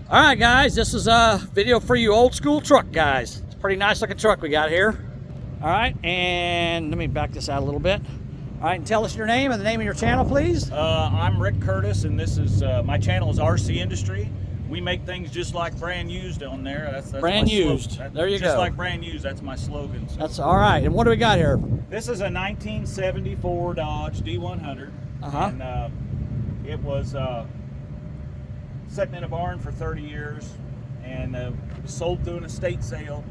All right, guys, this is a video for you old school truck guys. It's a pretty nice looking truck we got here. All right, and let me back this out a little bit. All right, and tell us your name and the name of your channel, please. I'm Rick Curtis, and this is my channel is RC Industry. We make things just like brand used on there. That's brand used. There you go. Just like brand used. That's my slogan. So. That's all right. And what do we got here? This is a 1974 Dodge D100. And it was sitting in a barn for 30 years, and sold through an estate sale.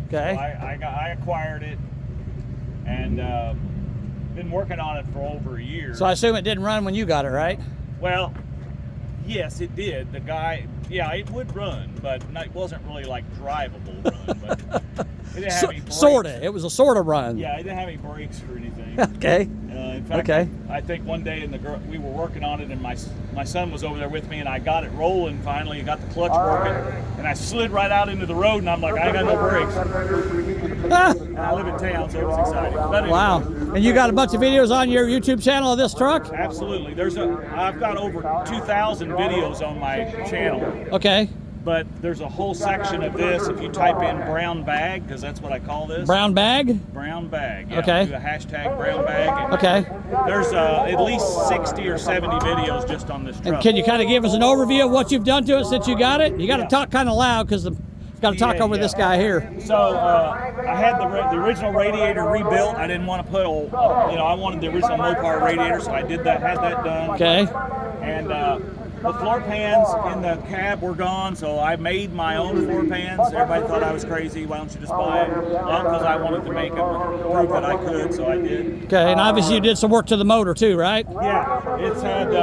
Okay. So I acquired it, and been working on it for over a year. So I assume it didn't run when you got it, right? Well, yes, it did. The guy, yeah, it would run, but it wasn't really like drivable run. But it didn't have any brakes. Sorta. It was a sorta run. Yeah, it didn't have any brakes or anything. Okay. In fact, I think one day we were working on it, and my son was over there with me, and I got it rolling finally, got the clutch working, and I slid right out into the road, and I'm like, I got no brakes. And I live in town, so it was exciting. Anyway, wow. And you got a bunch of videos on your YouTube channel of this truck? Absolutely. I've got over 2,000 videos on my channel. Okay. But there's a whole section of this, if you type in brown bag, because that's what I call this. Brown bag? Brown bag, yeah. Okay. Do a hashtag brown bag. Okay. There's at least 60 or 70 videos just on this truck. And can you kind of give us an overview of what you've done to it since you got it? You got to talk kind of loud because you've got to talk over this guy here. So I had the original radiator rebuilt. I didn't want to put I wanted the original Mopar radiator, so I did that, had that done. Okay. And the floor pans in the cab were gone, so I made my own floor pans. Everybody thought I was crazy. Why don't you just buy it? Well, because I wanted to make them, prove that I could, so I did. Okay, and obviously you did some work to the motor too, right? Yeah, it's had,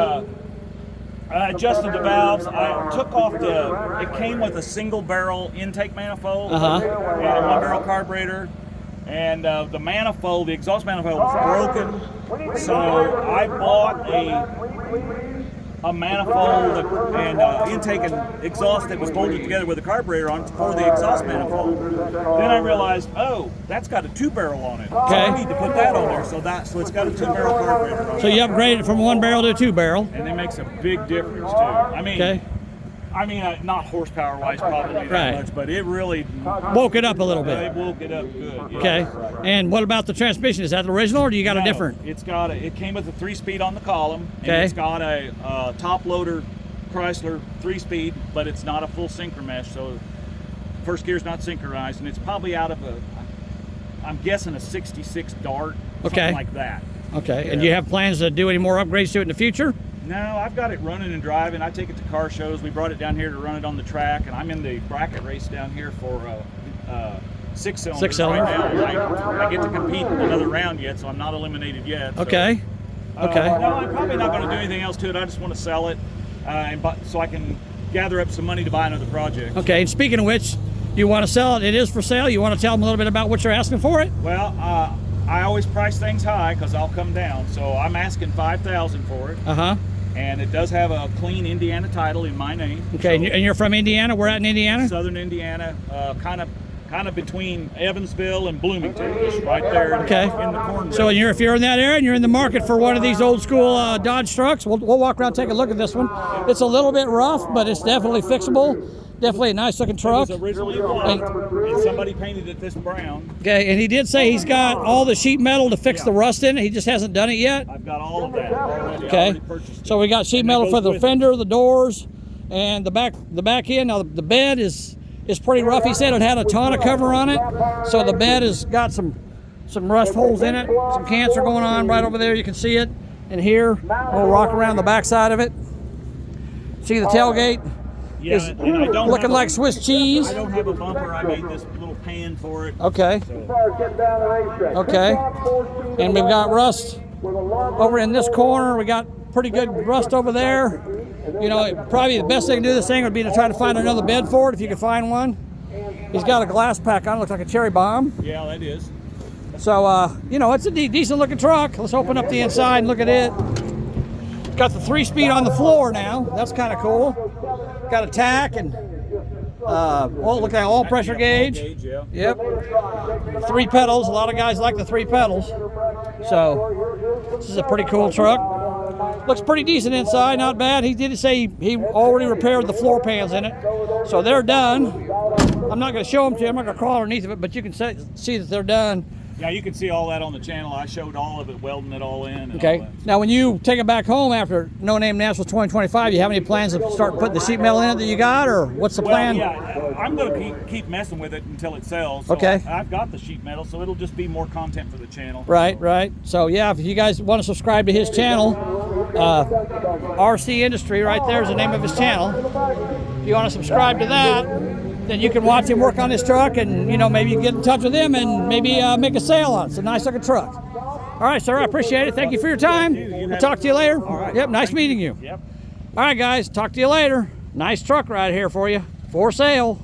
I adjusted the valves. I took off it came with a single barrel intake manifold and a 1-barrel carburetor. And the exhaust manifold was broken, so I bought a manifold and intake and exhaust that was bolted together with a carburetor on for the exhaust manifold. Then I realized, oh, that's got a 2-barrel on it. Okay. So I need to put that on there. So it's got a 2-barrel carburetor on it. So you upgraded from 1-barrel to a 2-barrel. And it makes a big difference too. I mean, not horsepower-wise probably that much, but it really woke it up a little bit. It woke it up good. Yeah. Okay. And what about the transmission? Is that the original, or do you got a different? It came with a 3-speed on the column, and okay. It's got a top loader Chrysler 3-speed, but it's not a full synchro mesh, so first gear's not synchronized, and it's probably out of I'm guessing a 66 Dart, something like that. Okay. Yeah. And do you have plans to do any more upgrades to it in the future? No, I've got it running and driving. I take it to car shows. We brought it down here to run it on the track, and I'm in the bracket race down here for 6-cylinder right now. I get to compete in another round yet, so I'm not eliminated yet. So. Okay. Okay. No, I'm probably not going to do anything else to it. I just want to sell it, so I can gather up some money to buy another project. Okay. And speaking of which, you want to sell it? It is for sale. You want to tell them a little bit about what you're asking for it? Well, I always price things high because I'll come down. So I'm asking $5,000 for it. And it does have a clean Indiana title in my name. Okay, so, and you're from Indiana? We're out in Indiana? Southern Indiana, kind of between Evansville and Bloomington, just right there in the corner. So if you're in that area and you're in the market for one of these old school Dodge trucks, we'll walk around and take a look at this one. It's a little bit rough, but it's definitely fixable. Definitely a nice looking truck. It was originally black, and somebody painted it this brown. Okay, and he did say he's got all the sheet metal to fix the rust in it. He just hasn't done it yet. I've got all of that already. Okay, I already purchased it. So we got sheet metal for the fender, the doors, and the back end. Now the bed is pretty rough. He said it had a tonneau cover on it, so the bed has got some rust holes in it, some cancer going on right over there. You can see it. And here, we'll rock around the back side of it. See the tailgate? Yeah, is looking like Swiss cheese. I don't have a bumper. I made this little pan for it. Okay. So. Okay. And we've got rust over in this corner. We got pretty good rust over there. You know, probably the best thing to do this thing would be to try to find another bed for it if you can find one. He's got a glass pack on it. Looks like a cherry bomb. Yeah, that is. So, you know, it's a decent looking truck. Let's open up the inside and look at it. Got the 3-speed on the floor now. That's kind of cool. Got a tack and look like all pressure gauge. Yep. 3 pedals. A lot of guys like the 3 pedals. So this is a pretty cool truck. Looks pretty decent inside, not bad. He did say he already repaired the floor pans in it, so they're done. I'm not going to show them to you. I'm not going to crawl underneath of it, but you can see that they're done. Yeah, you can see all that on the channel. I showed all of it, welding it all in. And Okay. all that. Now, when you take it back home after No Name Nationals 2025, you have any plans to start putting the sheet metal in it that you got, or what's the plan? Well, yeah, I'm going to keep messing with it until it sells. So Okay. I've got the sheet metal, so it'll just be more content for the channel. Right, right. So yeah, if you guys want to subscribe to his channel, RC Industry, right there is the name of his channel. If you want to subscribe to that, then you can watch him work on his truck, and maybe you get in touch with him and maybe make a sale on it. It's a nice looking truck. All right, sir, I appreciate it. Thank you for your time. I'll talk to you later. All right. Yep, nice meeting you. Yep. All right, guys, talk to you later. Nice truck right here for you, for sale.